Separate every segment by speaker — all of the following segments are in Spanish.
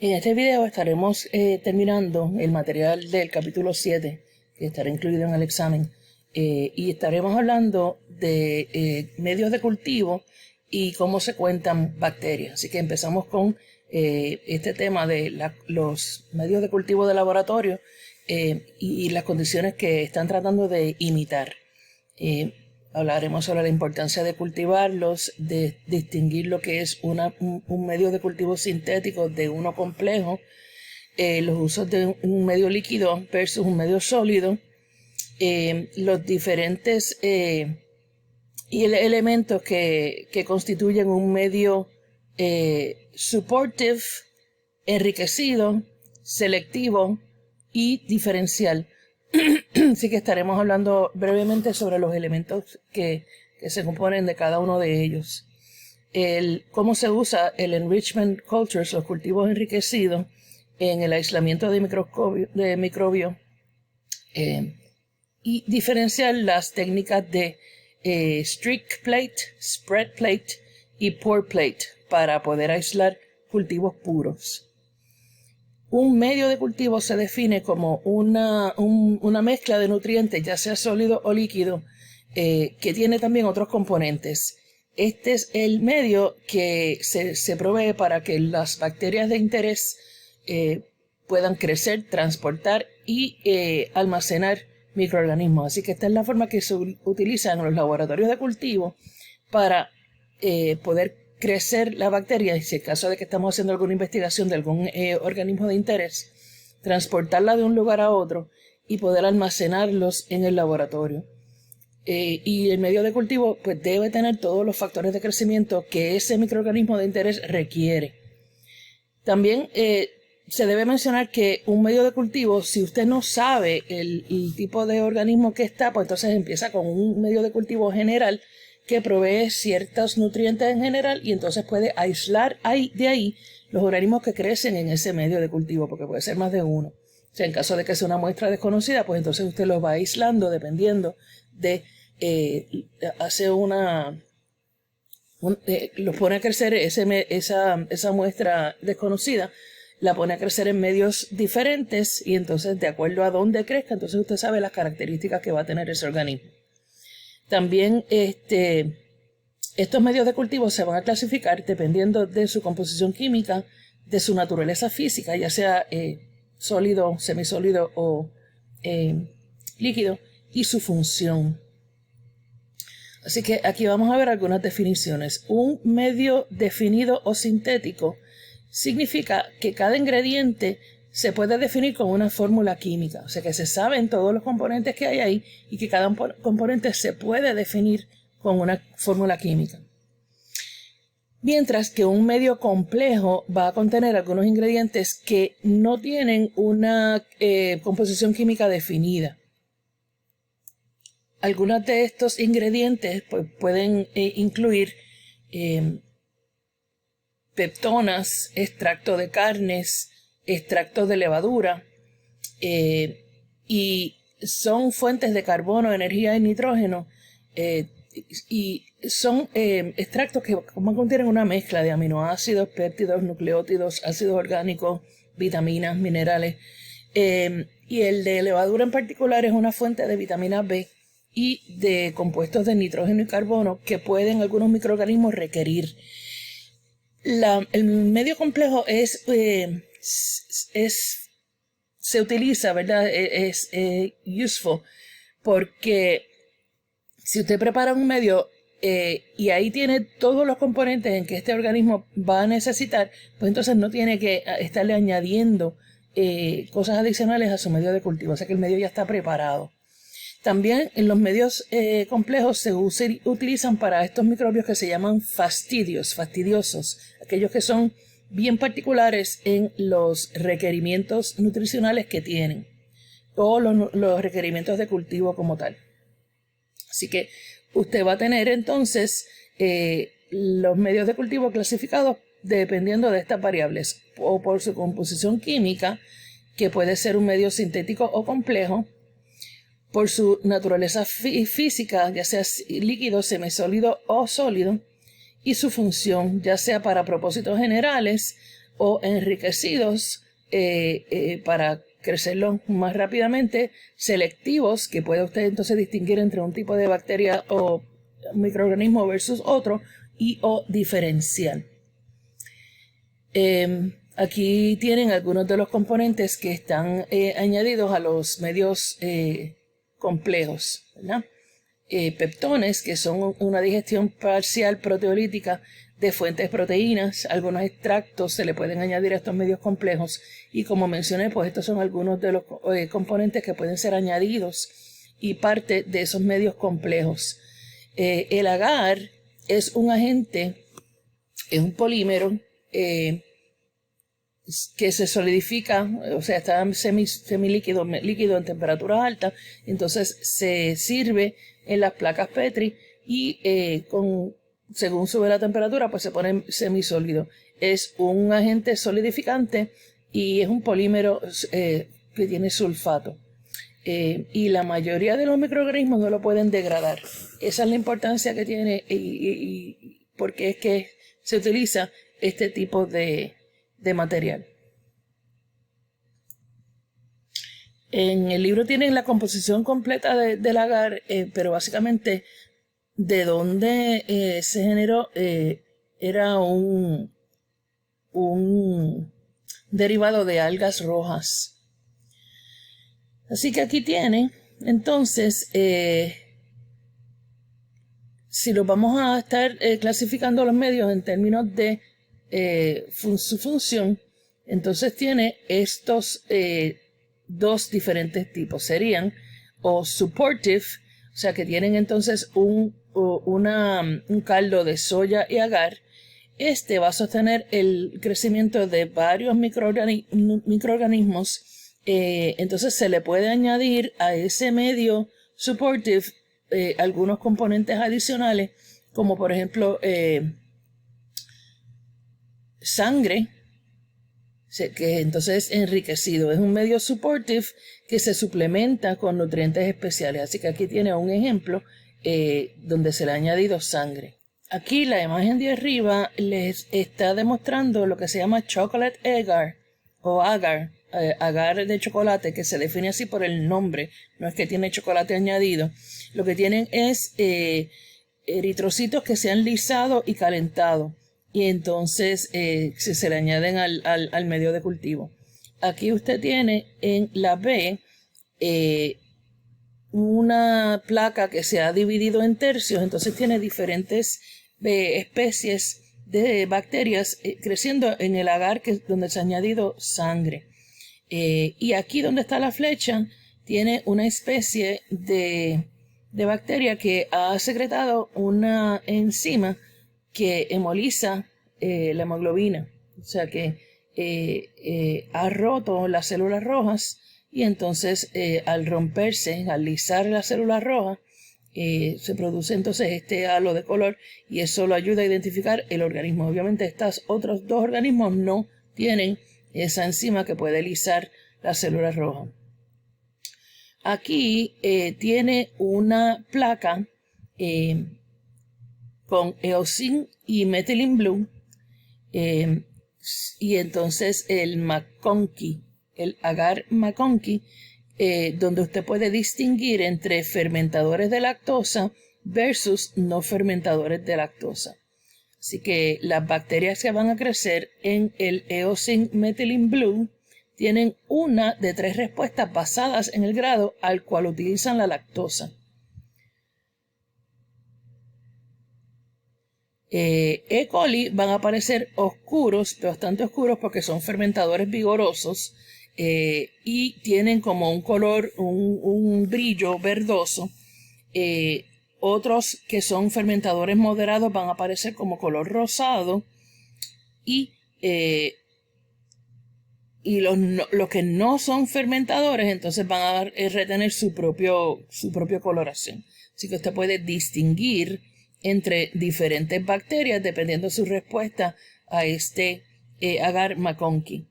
Speaker 1: En este video estaremos terminando el material del capítulo 7, que estará incluido en el examen, y estaremos hablando de medios de cultivo y cómo se cuentan bacterias. Así que empezamos con este tema de los medios de cultivo de laboratorio y las condiciones que están tratando de imitar. Hablaremos sobre la importancia de cultivarlos, de distinguir lo que es un medio de cultivo sintético de uno complejo, los usos de un medio líquido versus un medio sólido, los diferentes elementos que constituyen un medio supportive, enriquecido, selectivo y diferencial. Así que estaremos hablando brevemente sobre los elementos que se componen de cada uno de ellos. Cómo se usa el enrichment cultures, los cultivos enriquecidos, en el aislamiento de microbios y diferenciar las técnicas de streak plate, spread plate y pour plate para poder aislar cultivos puros. Un medio de cultivo se define como una mezcla de nutrientes, ya sea sólido o líquido, que tiene también otros componentes. Este es el medio que se provee para que las bacterias de interés puedan crecer, transportar y almacenar microorganismos. Así que esta es la forma que se utiliza en los laboratorios de cultivo para poder crecer la bacteria, y si en caso de que estamos haciendo alguna investigación de algún organismo de interés, transportarla de un lugar a otro y poder almacenarlos en el laboratorio. Y el medio de cultivo pues debe tener todos los factores de crecimiento que ese microorganismo de interés requiere. También se debe mencionar que un medio de cultivo, si usted no sabe el tipo de organismo que está, pues entonces empieza con un medio de cultivo general que provee ciertos nutrientes en general y entonces puede aislar de ahí los organismos que crecen en ese medio de cultivo, porque puede ser más de uno. O sea, en caso de que sea una muestra desconocida, pues entonces usted los va aislando dependiendo de, los pone a crecer esa muestra desconocida, la pone a crecer en medios diferentes y entonces de acuerdo a dónde crezca, entonces usted sabe las características que va a tener ese organismo. También estos medios de cultivo se van a clasificar dependiendo de su composición química, de su naturaleza física, ya sea sólido, semisólido o líquido, y su función. Así que aquí vamos a ver algunas definiciones. Un medio definido o sintético significa que cada ingrediente se puede definir con una fórmula química, o sea que se saben todos los componentes que hay ahí y que cada componente se puede definir con una fórmula química. Mientras que un medio complejo va a contener algunos ingredientes que no tienen una composición química definida. Algunos de estos ingredientes pues, pueden incluir peptonas, extracto de carnes, extractos de levadura, y son fuentes de carbono, energía y nitrógeno, y son extractos que contienen una mezcla de aminoácidos, péptidos, nucleótidos, ácidos orgánicos, vitaminas, minerales, y el de levadura en particular es una fuente de vitamina B y de compuestos de nitrógeno y carbono que pueden algunos microorganismos requerir. El medio complejo se utiliza, ¿verdad? Es useful, porque si usted prepara un medio y ahí tiene todos los componentes en que este organismo va a necesitar, pues entonces no tiene que estarle añadiendo cosas adicionales a su medio de cultivo, o sea que el medio ya está preparado. También en los medios complejos se utilizan para estos microbios que se llaman fastidiosos, aquellos que son bien particulares en los requerimientos nutricionales que tienen o los requerimientos de cultivo como tal. Así que usted va a tener entonces los medios de cultivo clasificados dependiendo de estas variables, o por su composición química, que puede ser un medio sintético o complejo, por su naturaleza física, ya sea líquido, semisólido o sólido, y su función, ya sea para propósitos generales o enriquecidos para crecerlos más rápidamente, selectivos, que puede usted entonces distinguir entre un tipo de bacteria o microorganismo versus otro, y o diferencial. Aquí tienen algunos de los componentes que están añadidos a los medios complejos, ¿verdad? Peptones, que son una digestión parcial proteolítica de fuentes de proteínas. Algunos extractos se le pueden añadir a estos medios complejos, y como mencioné, pues estos son algunos de los componentes que pueden ser añadidos y parte de esos medios complejos. El agar es un agente, es un polímero que se solidifica, o sea, está semilíquido, líquido en temperaturas altas, entonces se sirve en las placas Petri y según sube la temperatura, pues se pone semisólido. Es un agente solidificante y es un polímero que tiene sulfato. Y la mayoría de los microorganismos no lo pueden degradar. Esa es la importancia que tiene y porque es que se utiliza este tipo de material. En el libro tienen la composición completa del agar, pero básicamente de dónde se generó era un derivado de algas rojas. Así que aquí tienen, entonces, si los vamos a estar clasificando los medios en términos de su función, entonces tiene estos dos diferentes tipos. Serían o supportive, o sea que tienen entonces un caldo de soya y agar. Este va a sostener el crecimiento de varios microorganismos. Entonces se le puede añadir a ese medio supportive algunos componentes adicionales, como por ejemplo sangre, que entonces es enriquecido. Es un medio supportive que se suplementa con nutrientes especiales. Así que aquí tiene un ejemplo donde se le ha añadido sangre. Aquí la imagen de arriba les está demostrando lo que se llama chocolate agar o agar, agar de chocolate, que se define así por el nombre, no es que tiene chocolate añadido. Lo que tienen es eritrocitos que se han lisado y calentado, y entonces se le añaden al medio de cultivo. Aquí usted tiene en la B una placa que se ha dividido en tercios, entonces tiene diferentes especies de bacterias creciendo en el agar donde se ha añadido sangre. Y aquí donde está la flecha tiene una especie de bacteria que ha secretado una enzima que hemoliza la hemoglobina, o sea que ha roto las células rojas, y entonces al romperse, al lisar las células rojas, se produce entonces este halo de color, y eso lo ayuda a identificar el organismo. Obviamente estos otros dos organismos no tienen esa enzima que puede lisar las células rojas. Aquí tiene una placa con eosin y methylene blue, y entonces el McConkey, el agar McConkey, donde usted puede distinguir entre fermentadores de lactosa versus no fermentadores de lactosa. Así que las bacterias que van a crecer en el eosin methylene blue tienen una de 3 respuestas basadas en el grado al cual utilizan la lactosa. E. coli van a aparecer oscuros, bastante oscuros, porque son fermentadores vigorosos y tienen como un color, un brillo verdoso. Otros que son fermentadores moderados van a aparecer como color rosado, y los que no son fermentadores entonces van a retener su propia coloración. Así que usted puede distinguir entre diferentes bacterias dependiendo de su respuesta a este agar McConkey.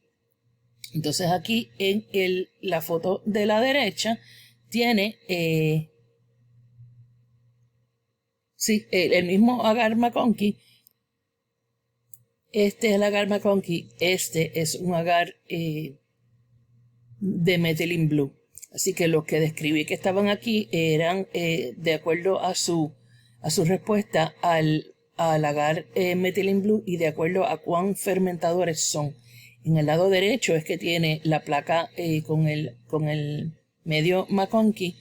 Speaker 1: Entonces aquí en la foto de la derecha tiene el mismo agar McConkey Este es el agar McConkey, este es un agar de Methylene Blue. Así que los que describí que estaban aquí eran de acuerdo a su respuesta al agar Methylene Blue y de acuerdo a cuán fermentadores son. En el lado derecho es que tiene la placa con el medio McConkey.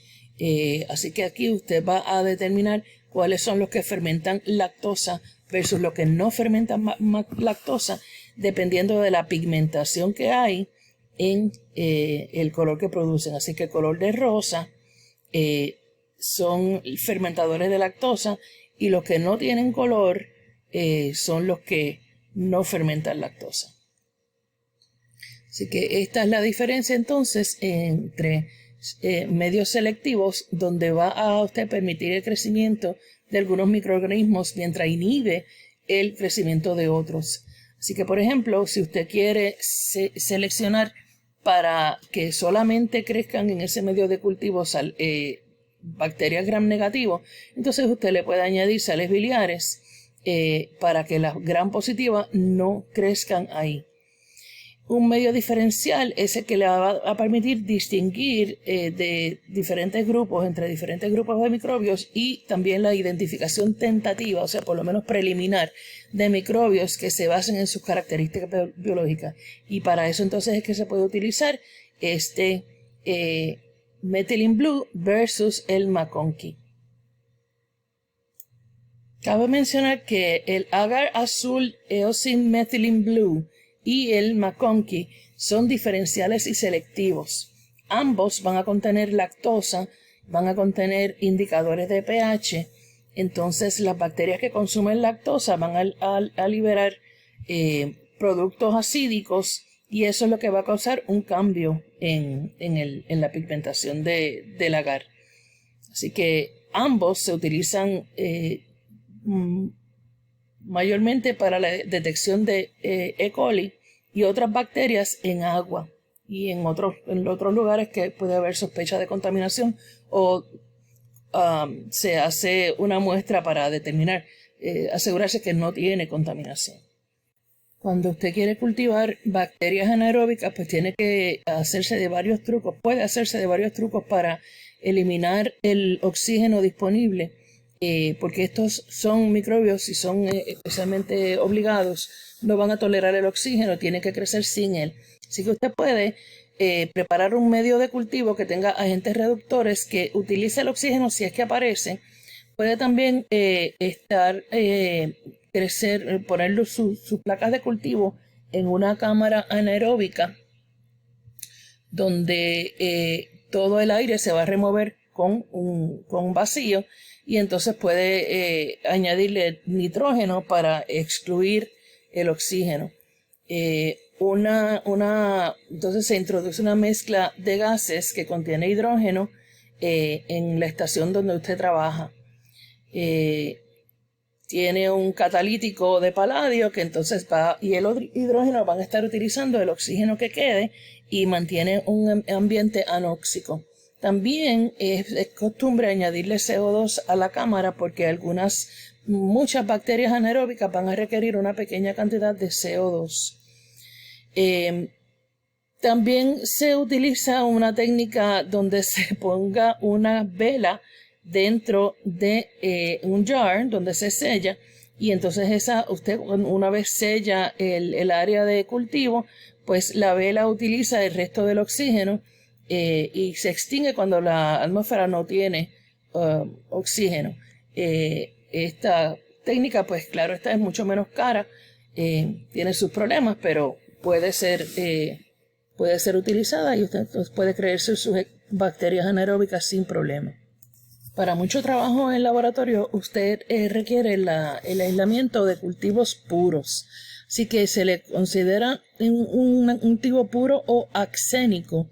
Speaker 1: Así que aquí usted va a determinar cuáles son los que fermentan lactosa versus los que no fermentan lactosa, dependiendo de la pigmentación que hay en el color que producen. Así que el color de rosa son fermentadores de lactosa y los que no tienen color son los que no fermentan lactosa. Así que esta es la diferencia entonces entre medios selectivos, donde va a usted permitir el crecimiento de algunos microorganismos mientras inhibe el crecimiento de otros. Así que, por ejemplo, si usted quiere seleccionar para que solamente crezcan en ese medio de cultivo bacterias gram negativo, entonces usted le puede añadir sales biliares para que las gram positivas no crezcan ahí. Un medio diferencial es el que le va a permitir distinguir de diferentes grupos, entre diferentes grupos de microbios, y también la identificación tentativa, o sea, por lo menos preliminar, de microbios que se basen en sus características biológicas. Y para eso entonces es que se puede utilizar este Methylene Blue versus el McConkey. Cabe mencionar que el agar azul Eosin Methylene Blue y el McConkey son diferenciales y selectivos. Ambos van a contener lactosa, van a contener indicadores de pH. Entonces las bacterias que consumen lactosa van a liberar productos acídicos, y eso es lo que va a causar un cambio en la pigmentación del agar. Así que ambos se utilizan mayormente para la detección de E. coli y otras bacterias en agua y en otros lugares que puede haber sospecha de contaminación, o se hace una muestra para determinar, asegurarse que no tiene contaminación. Cuando usted quiere cultivar bacterias anaeróbicas, pues tiene que hacerse de varios trucos. Puede hacerse de varios trucos para eliminar el oxígeno disponible, porque estos son microbios, si son especialmente obligados, no van a tolerar el oxígeno, tienen que crecer sin él. Así que usted puede preparar un medio de cultivo que tenga agentes reductores que utilice el oxígeno si es que aparece. Puede también poner sus placas de cultivo en una cámara anaeróbica donde todo el aire se va a remover con un vacío, y entonces puede añadirle nitrógeno para excluir el oxígeno. Entonces se introduce una mezcla de gases que contiene hidrógeno en la estación donde usted trabaja. Tiene un catalítico de paladio que entonces y el hidrógeno van a estar utilizando el oxígeno que quede y mantiene un ambiente anóxico. También es costumbre añadirle CO2 a la cámara, porque muchas bacterias anaeróbicas van a requerir una pequeña cantidad de CO2. También se utiliza una técnica donde se ponga una vela dentro de un jar donde se sella, y entonces usted una vez sella el área de cultivo, pues la vela utiliza el resto del oxígeno y se extingue cuando la atmósfera no tiene oxígeno. Esta técnica, pues claro, esta es mucho menos cara, tiene sus problemas, pero puede ser utilizada, y usted entonces puede crearse sus bacterias anaeróbicas sin problema. Para mucho trabajo en laboratorio, usted requiere el aislamiento de cultivos puros. Así que se le considera un cultivo puro o axénico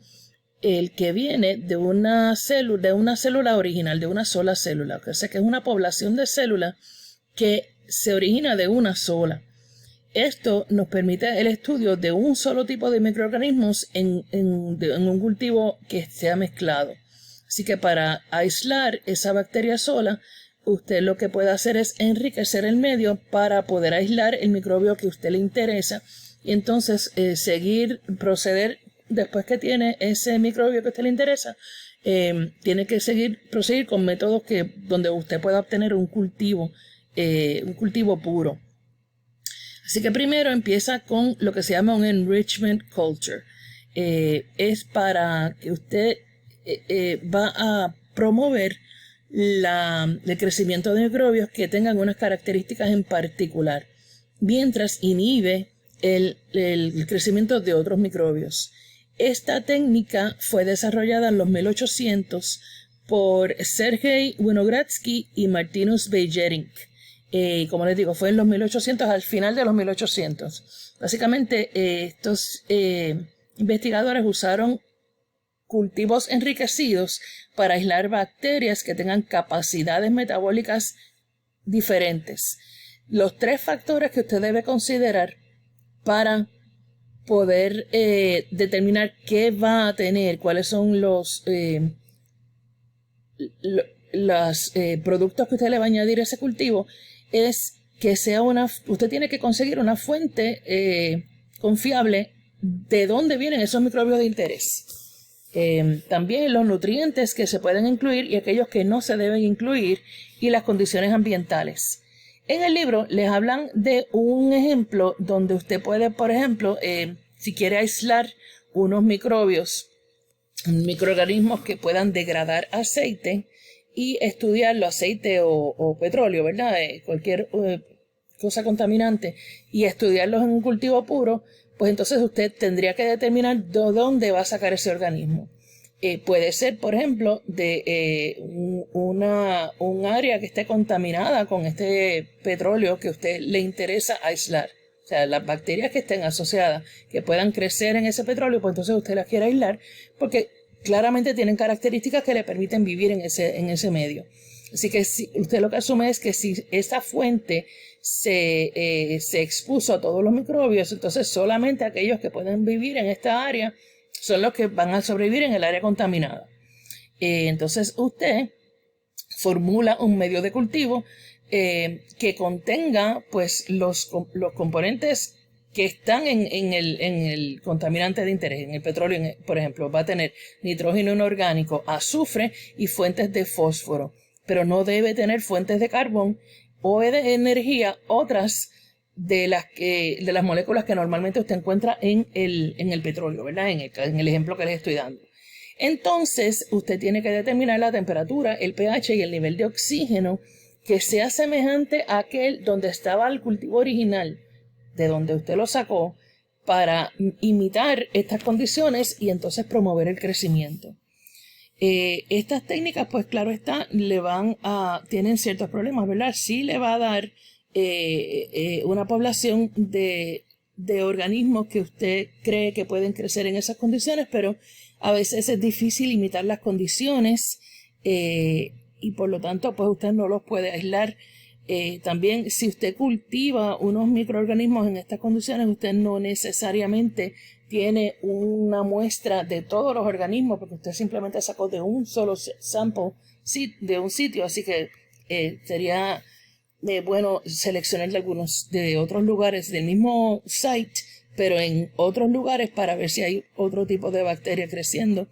Speaker 1: el que viene de una célula original, de una sola célula. O sea que es una población de células que se origina de una sola. Esto nos permite el estudio de un solo tipo de microorganismos en un cultivo que sea mezclado. Así que para aislar esa bacteria sola, usted lo que puede hacer es enriquecer el medio para poder aislar el microbio que a usted le interesa y entonces proceder después que tiene ese microbio que a usted le interesa. Tiene que proseguir con métodos donde usted pueda obtener un cultivo puro. Así que primero empieza con lo que se llama un enrichment culture. Es para que usted va a promover el crecimiento de microbios que tengan unas características en particular, mientras inhibe el crecimiento de otros microbios. Esta técnica fue desarrollada en los 1800 por Sergei Winogradsky y Martinus Beijerinck. Como les digo, fue en los 1800, al final de los 1800. Básicamente, estos investigadores usaron cultivos enriquecidos para aislar bacterias que tengan capacidades metabólicas diferentes. Los 3 factores que usted debe considerar para poder determinar qué va a tener, cuáles son los productos que usted le va a añadir a ese cultivo, es que usted tiene que conseguir una fuente confiable de dónde vienen esos microbios de interés. También los nutrientes que se pueden incluir y aquellos que no se deben incluir y las condiciones ambientales. En el libro les hablan de un ejemplo donde usted puede, por ejemplo, si quiere aislar unos microorganismos que puedan degradar aceite y estudiarlo, aceite o petróleo, ¿verdad? Cualquier cosa contaminante y estudiarlos en un cultivo puro, pues entonces usted tendría que determinar de dónde va a sacar ese organismo. Puede ser, por ejemplo, de un área que esté contaminada con este petróleo que a usted le interesa aislar. O sea, las bacterias que estén asociadas, que puedan crecer en ese petróleo, pues entonces usted las quiere aislar porque claramente tienen características que le permiten vivir en ese medio. Así que usted lo que asume es que si esa fuente se expuso a todos los microbios, entonces solamente aquellos que pueden vivir en esta área son los que van a sobrevivir en el área contaminada. Entonces usted formula un medio de cultivo que contenga pues los componentes que están en el contaminante de interés. En el petróleo, por ejemplo, va a tener nitrógeno inorgánico, azufre y fuentes de fósforo, pero no debe tener fuentes de carbón o de energía, otras de las moléculas que normalmente usted encuentra en el petróleo, ¿verdad? En el ejemplo que les estoy dando. Entonces, usted tiene que determinar la temperatura, el pH y el nivel de oxígeno que sea semejante a aquel donde estaba el cultivo original, de donde usted lo sacó, para imitar estas condiciones y entonces promover el crecimiento. Estas técnicas, pues claro está, tienen ciertos problemas, ¿verdad? Sí le va a dar una población de organismos que usted cree que pueden crecer en esas condiciones, pero a veces es difícil imitar las condiciones y por lo tanto pues usted no los puede aislar. También si usted cultiva unos microorganismos en estas condiciones, usted no necesariamente tiene una muestra de todos los organismos porque usted simplemente sacó de un solo sample de un sitio, así que sería bueno seleccionar de otros lugares del mismo site, pero en otros lugares para ver si hay otro tipo de bacteria creciendo.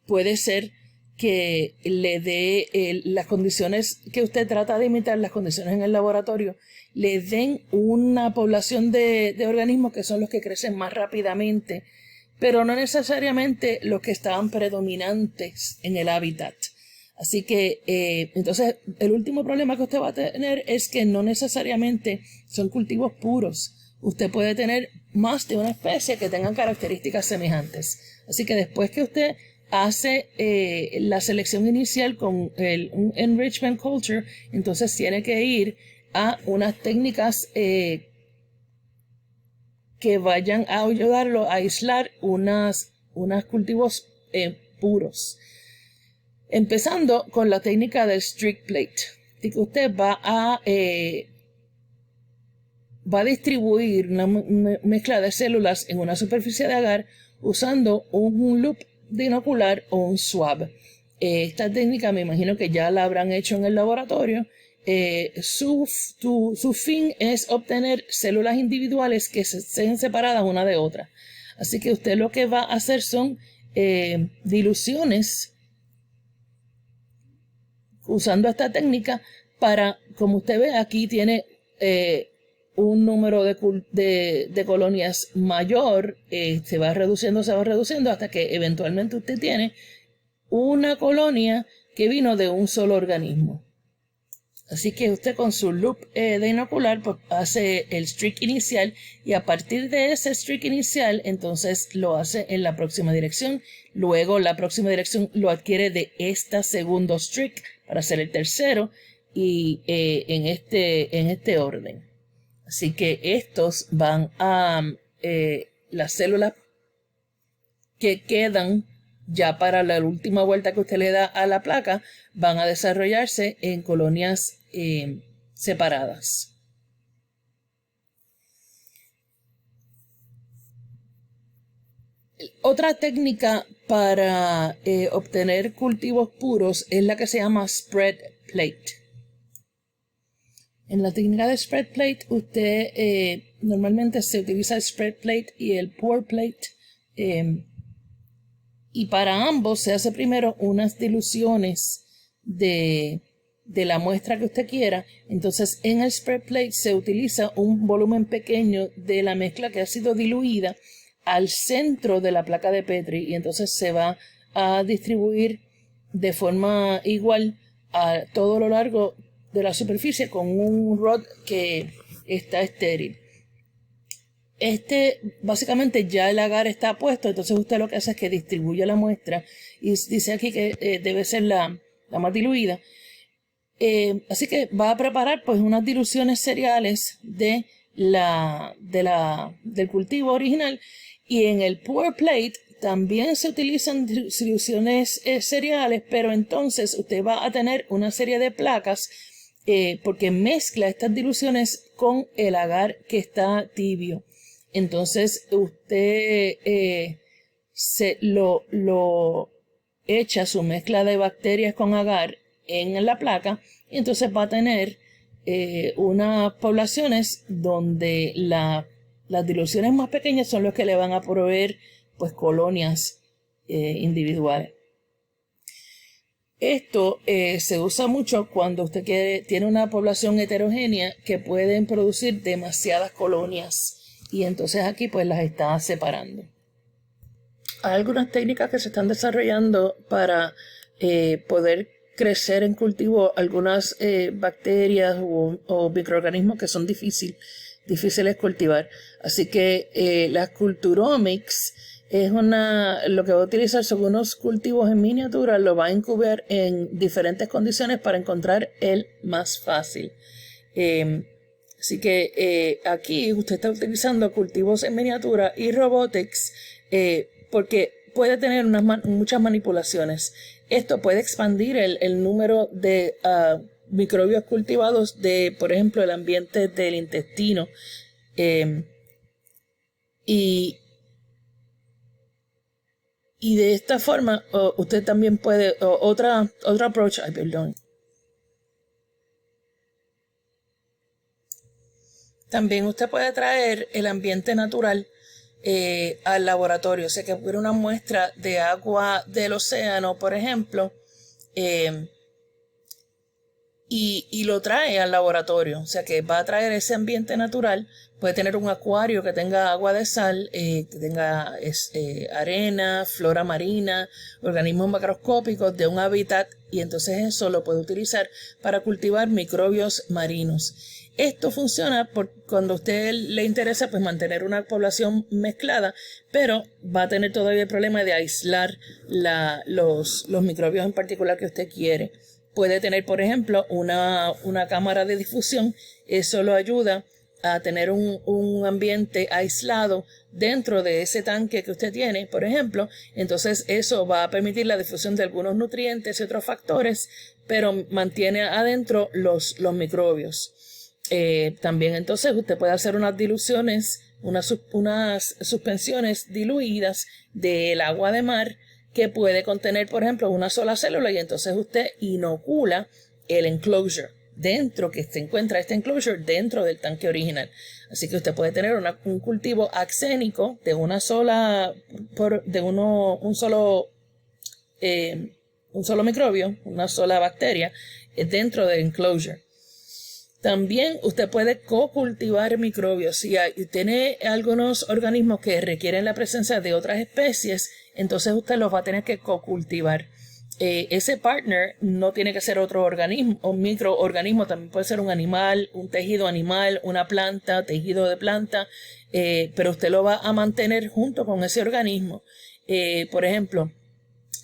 Speaker 1: Puede ser que le dé las condiciones que usted trata de imitar, las condiciones en el laboratorio, le den una población de organismos que son los que crecen más rápidamente, pero no necesariamente los que estaban predominantes en el hábitat. Así que, entonces, el último problema que usted va a tener es que no necesariamente son cultivos puros. Usted puede tener más de una especie que tengan características semejantes. Así que después que usted hace la selección inicial con un enrichment culture, entonces tiene que ir a unas técnicas que vayan a ayudarlo a aislar unos cultivos puros. Empezando con la técnica del strict plate, que usted va a distribuir una mezcla de células en una superficie de agar usando un loop de inocular o un swab. Esta técnica me imagino que ya la habrán hecho en el laboratorio. Su fin es obtener células individuales que estén separadas una de otra. Así que usted lo que va a hacer son diluciones usando esta técnica para, como usted ve, aquí tiene un número de colonias mayor, se va reduciendo hasta que eventualmente usted tiene una colonia que vino de un solo organismo. Así que usted con su loop de inocular pues, hace el streak inicial y a partir de ese streak inicial entonces lo hace en la próxima dirección. Luego la próxima dirección lo adquiere de esta segundo streak para hacer el tercero y en este orden. Así que estos van a las células que quedan ya para la última vuelta que usted le da a la placa, van a desarrollarse en colonias separadas. Otra técnica para obtener cultivos puros es la que se llama spread plate. En la técnica de spread plate, usted normalmente se utiliza el spread plate y el pour plate. Y para ambos se hace primero unas diluciones de la muestra que usted quiera. Entonces en el spread plate se utiliza un volumen pequeño de la mezcla que ha sido diluida al centro de la placa de Petri y entonces se va a distribuir de forma igual a todo lo largo de la superficie con un rod que está estéril. Básicamente ya el agar está puesto, entonces usted lo que hace es que distribuye la muestra y dice aquí que debe ser la más diluida. Así que va a preparar pues unas diluciones cereales del cultivo original y en el pour plate también se utilizan diluciones cereales, pero entonces usted va a tener una serie de placas porque mezcla estas diluciones con el agar que está tibio. Entonces usted lo echa su mezcla de bacterias con agar en la placa y entonces va a tener unas poblaciones donde las diluciones más pequeñas son los que le van a proveer pues colonias individuales. Esto se usa mucho cuando usted tiene una población heterogénea que pueden producir demasiadas colonias y entonces aquí pues las está separando. Hay algunas técnicas que se están desarrollando para poder crecer en cultivo algunas bacterias o microorganismos que son difíciles cultivar. Así que la Culturomics es lo que va a utilizar son unos cultivos en miniatura, lo va a incubar en diferentes condiciones para encontrar el más fácil. Así que aquí usted está utilizando cultivos en miniatura y robotics porque puede tener muchas manipulaciones. Esto puede expandir el número de microbios cultivados de, por ejemplo, el ambiente del intestino. Y de esta forma usted también puede, otro approach, También usted puede traer el ambiente natural al laboratorio. O sea, que hubiera una muestra de agua del océano, por ejemplo, y lo trae al laboratorio. O sea, que va a traer ese ambiente natural. Puede tener un acuario que tenga agua de sal, que tenga arena, flora marina, organismos macroscópicos de un hábitat, y entonces eso lo puede utilizar para cultivar microbios marinos. Esto funciona cuando a usted le interesa pues mantener una población mezclada, pero va a tener todavía el problema de aislar los microbios en particular que usted quiere. Puede tener, por ejemplo, una cámara de difusión. Eso lo ayuda a tener un ambiente aislado dentro de ese tanque que usted tiene, por ejemplo. Entonces eso va a permitir la difusión de algunos nutrientes y otros factores, pero mantiene adentro los microbios. También entonces usted puede hacer unas diluciones, unas suspensiones diluidas del agua de mar que puede contener, por ejemplo, una sola célula, y entonces usted inocula el enclosure dentro, que se encuentra este enclosure dentro del tanque original. Así que usted puede tener un cultivo axénico de una sola, un solo microbio, una sola bacteria dentro del enclosure. También usted puede co-cultivar microbios. Si tiene algunos organismos que requieren la presencia de otras especies, entonces usted los va a tener que co-cultivar. Ese partner no tiene que ser otro organismo o microorganismo, también puede ser un animal, un tejido animal, una planta, tejido de planta, pero usted lo va a mantener junto con ese organismo. Por ejemplo,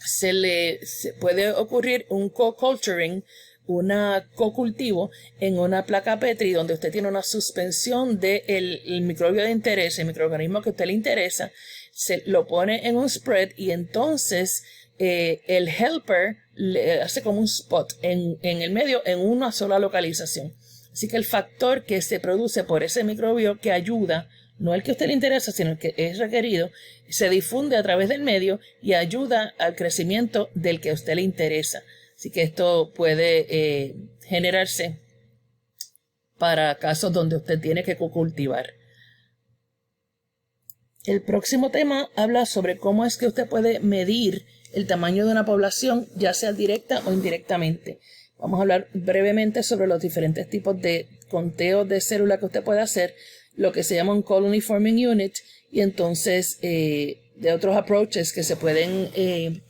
Speaker 1: se puede ocurrir un co-culturing, una co-cultivo en una placa Petri donde usted tiene una suspensión del microbio de interés, el microorganismo que a usted le interesa, se lo pone en un spread y entonces el helper le hace como un spot en el medio en una sola localización. Así que el factor que se produce por ese microbio que ayuda, no el que a usted le interesa, sino el que es requerido, se difunde a través del medio y ayuda al crecimiento del que a usted le interesa. Así que esto puede generarse para casos donde usted tiene que cultivar. El próximo tema habla sobre cómo es que usted puede medir el tamaño de una población, ya sea directa o indirectamente. Vamos a hablar brevemente sobre los diferentes tipos de conteo de células que usted puede hacer, lo que se llama un Colony Forming Unit, y entonces de otros approaches que se pueden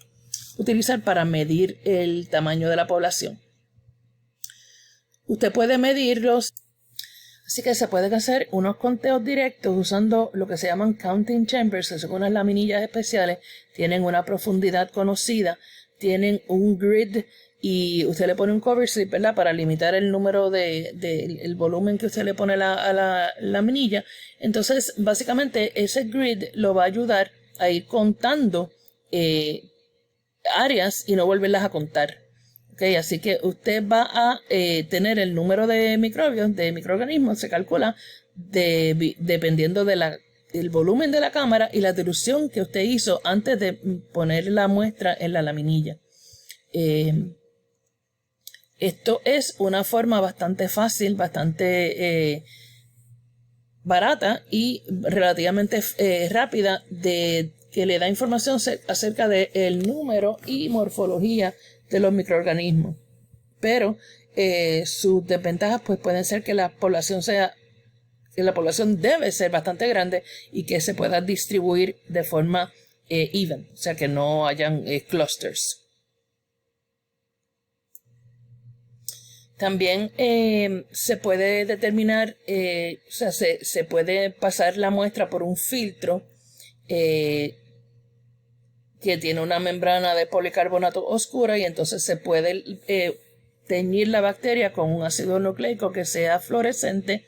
Speaker 1: utilizar para medir el tamaño de la población. Usted puede medirlos, así que se pueden hacer unos conteos directos usando lo que se llaman counting chambers, que son unas laminillas especiales, tienen una profundidad conocida, tienen un grid y usted le pone un cover slip, ¿verdad?, para limitar el número el volumen que usted le pone a la laminilla. Entonces, básicamente, ese grid lo va a ayudar a ir contando áreas y no volverlas a contar. Okay, así que usted va a tener el número de microbios, de microorganismos, se calcula dependiendo del volumen de la cámara y la dilución que usted hizo antes de poner la muestra en la laminilla. Esto es una forma bastante fácil, bastante barata y relativamente rápida que le da información acerca del número y morfología de los microorganismos. Pero sus desventajas pues pueden ser que la población debe ser bastante grande y que se pueda distribuir de forma even, o sea que no hayan clusters. También se puede determinar, se puede pasar la muestra por un filtro que tiene una membrana de policarbonato oscura y entonces se puede teñir la bacteria con un ácido nucleico que sea fluorescente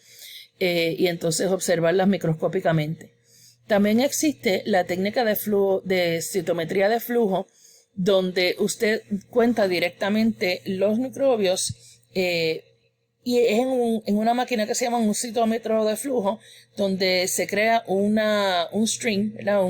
Speaker 1: y entonces observarlas microscópicamente. También existe la técnica de citometría de flujo, donde usted cuenta directamente los microbios y es en una máquina que se llama un citómetro de flujo, donde se crea un stream, ¿verdad?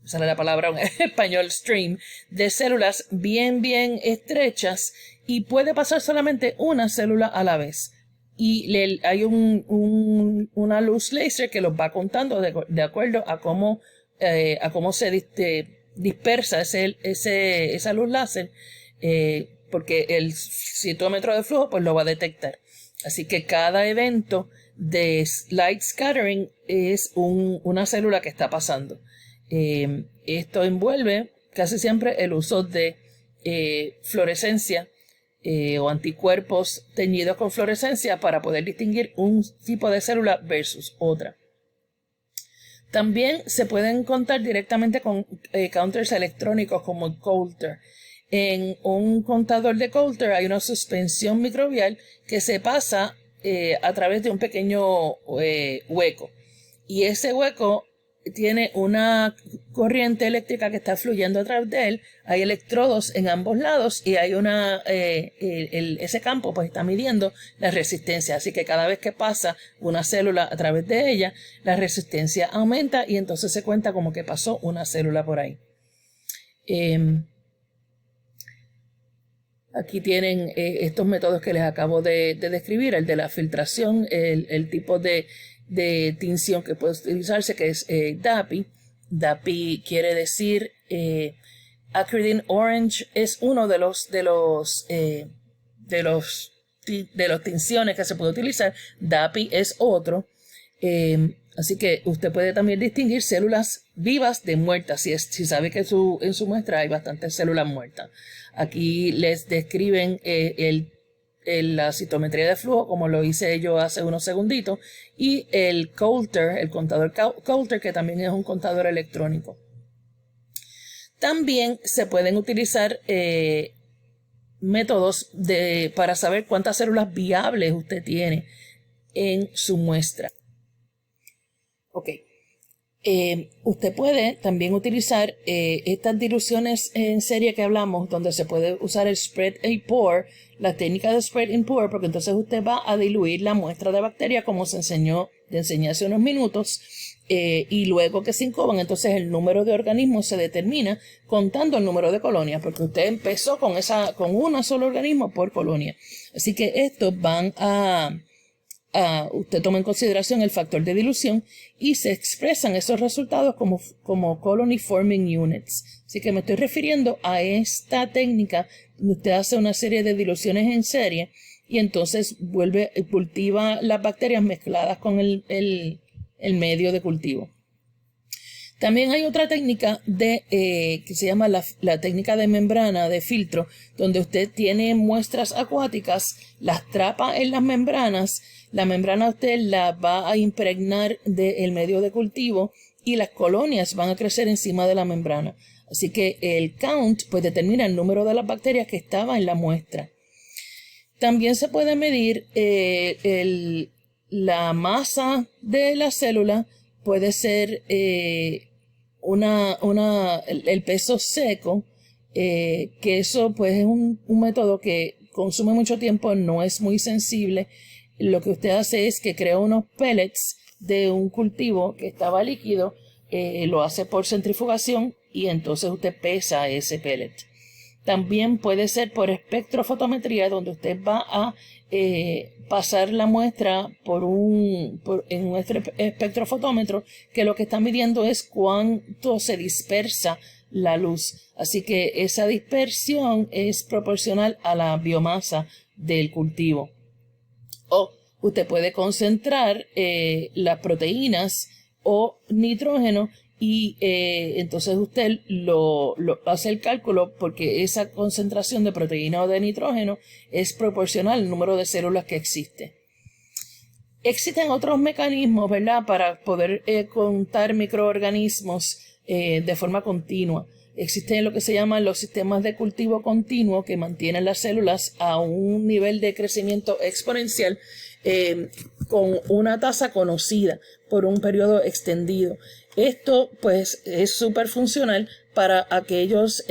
Speaker 1: Sale la palabra en español, stream, de células bien estrechas y puede pasar solamente una célula a la vez. Y hay una luz láser que los va contando de acuerdo a cómo se dispersa esa luz láser, porque el citómetro de flujo pues lo va a detectar. Así que cada evento de light scattering es una célula que está pasando. Esto envuelve casi siempre el uso de fluorescencia o anticuerpos teñidos con fluorescencia para poder distinguir un tipo de célula versus otra. También se pueden contar directamente con counters electrónicos como el Coulter. En un contador de Coulter hay una suspensión microbial que se pasa a través de un pequeño hueco. Y ese hueco tiene una corriente eléctrica que está fluyendo a través de él, hay electrodos en ambos lados y hay ese campo pues está midiendo la resistencia, así que cada vez que pasa una célula a través de ella, la resistencia aumenta y entonces se cuenta como que pasó una célula por ahí. Aquí tienen estos métodos que les acabo de describir, el de la filtración, el tipo de tinción que puede utilizarse, que es DAPI. DAPI quiere decir Acridine Orange, es uno de los tinciones que se puede utilizar. DAPI es otro. Así que usted puede también distinguir células vivas de muertas, si sabe que en su muestra hay bastantes células muertas. Aquí les describen la citometría de flujo, como lo hice yo hace unos segunditos, y el Coulter, el contador Coulter, que también es un contador electrónico. También se pueden utilizar métodos para saber cuántas células viables usted tiene en su muestra. Ok. Usted puede también utilizar estas diluciones en serie que hablamos, donde se puede usar el spread and pour, la técnica de spread and pour, porque entonces usted va a diluir la muestra de bacteria como le enseñé hace unos minutos, y luego que se incuban, entonces el número de organismos se determina contando el número de colonias, porque usted empezó con un solo organismo por colonia. Así que estos van usted toma en consideración el factor de dilución y se expresan esos resultados como colony forming units. Así que me estoy refiriendo a esta técnica donde usted hace una serie de diluciones en serie y entonces cultiva las bacterias mezcladas con el medio de cultivo. También hay otra técnica que se llama la técnica de membrana de filtro, donde usted tiene muestras acuáticas, las trapa en las membranas, la membrana usted la va a impregnar del medio de cultivo y las colonias van a crecer encima de la membrana. Así que el count pues determina el número de las bacterias que estaba en la muestra. También se puede medir la masa de la célula, puede ser el peso seco, que eso pues es un método que consume mucho tiempo, no es muy sensible. Lo que usted hace es que crea unos pellets de un cultivo que estaba líquido, lo hace por centrifugación y entonces usted pesa ese pellet. También puede ser por espectrofotometría, donde usted va a pasar la muestra en un espectrofotómetro, que lo que está midiendo es cuánto se dispersa la luz. Así que esa dispersión es proporcional a la biomasa del cultivo. O usted puede concentrar las proteínas o nitrógeno y entonces usted lo hace el cálculo, porque esa concentración de proteína o de nitrógeno es proporcional al número de células que existe. Existen otros mecanismos, ¿verdad?, para poder contar microorganismos de forma continua. Existen lo que se llaman los sistemas de cultivo continuo, que mantienen las células a un nivel de crecimiento exponencial con una tasa conocida por un periodo extendido. Esto pues es súper funcional para aquellos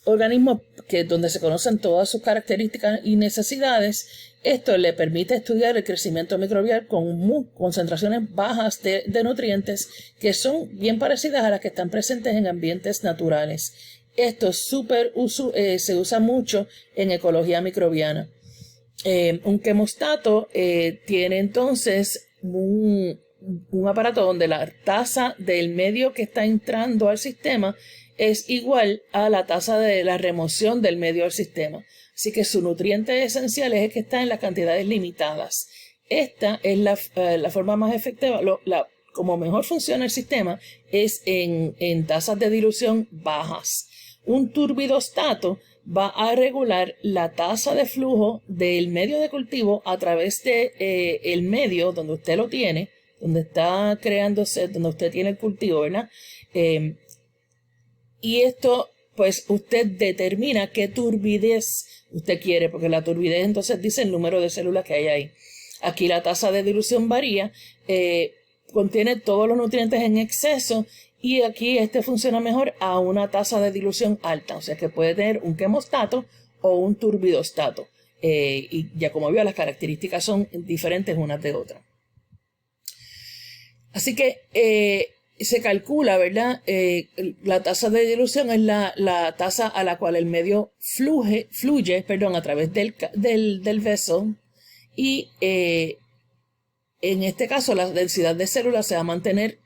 Speaker 1: organismos donde se conocen todas sus características y necesidades. Esto le permite estudiar el crecimiento microbial con concentraciones bajas de nutrientes que son bien parecidas a las que están presentes en ambientes naturales. Esto se usa mucho en ecología microbiana. Un quemostato tiene entonces un aparato donde la tasa del medio que está entrando al sistema es igual a la tasa de la remoción del medio al sistema. Así que su nutriente esencial es el que está en las cantidades limitadas. Esta es la forma más efectiva. Como mejor funciona el sistema es en tasas de dilución bajas. Un turbidostato va a regular la tasa de flujo del medio de cultivo a través de el medio donde usted lo tiene, donde está creándose, donde usted tiene el cultivo, ¿verdad? Y esto, pues usted determina qué turbidez usted quiere, porque la turbidez entonces dice el número de células que hay ahí. Aquí la tasa de dilución varía, contiene todos los nutrientes en exceso Y aquí este funciona mejor a una tasa de dilución alta, o sea que puede tener un quemostato o un turbidostato. Y ya como vio, las características son diferentes unas de otras. Así que se calcula, ¿verdad? La tasa de dilución es la tasa a la cual el medio fluye, a través del vessel. Y en este caso la densidad de células se va a mantener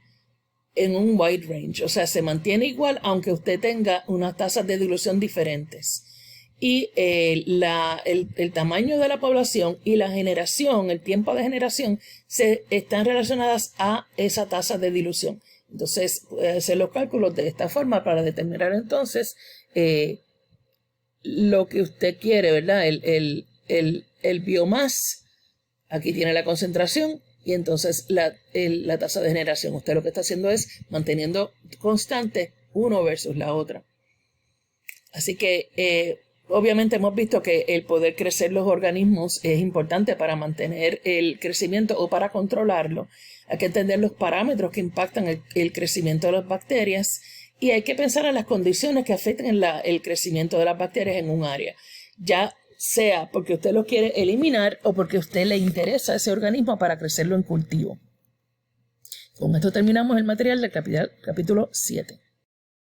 Speaker 1: en un wide range, o sea, se mantiene igual aunque usted tenga unas tasas de dilución diferentes. Y el tamaño de la población y la generación, el tiempo de generación, están relacionadas a esa tasa de dilución. Entonces, puede hacer los cálculos de esta forma para determinar entonces lo que usted quiere, ¿verdad? El biomass, aquí tiene la concentración, y entonces la tasa de generación. Usted lo que está haciendo es manteniendo constante uno versus la otra. Así que obviamente hemos visto que el poder crecer los organismos es importante para mantener el crecimiento o para controlarlo. Hay que entender los parámetros que impactan el crecimiento de las bacterias y hay que pensar en las condiciones que afecten el crecimiento de las bacterias en un área. Ya sea porque usted lo quiere eliminar o porque a usted le interesa ese organismo para crecerlo en cultivo. Con esto terminamos el material del capítulo 7.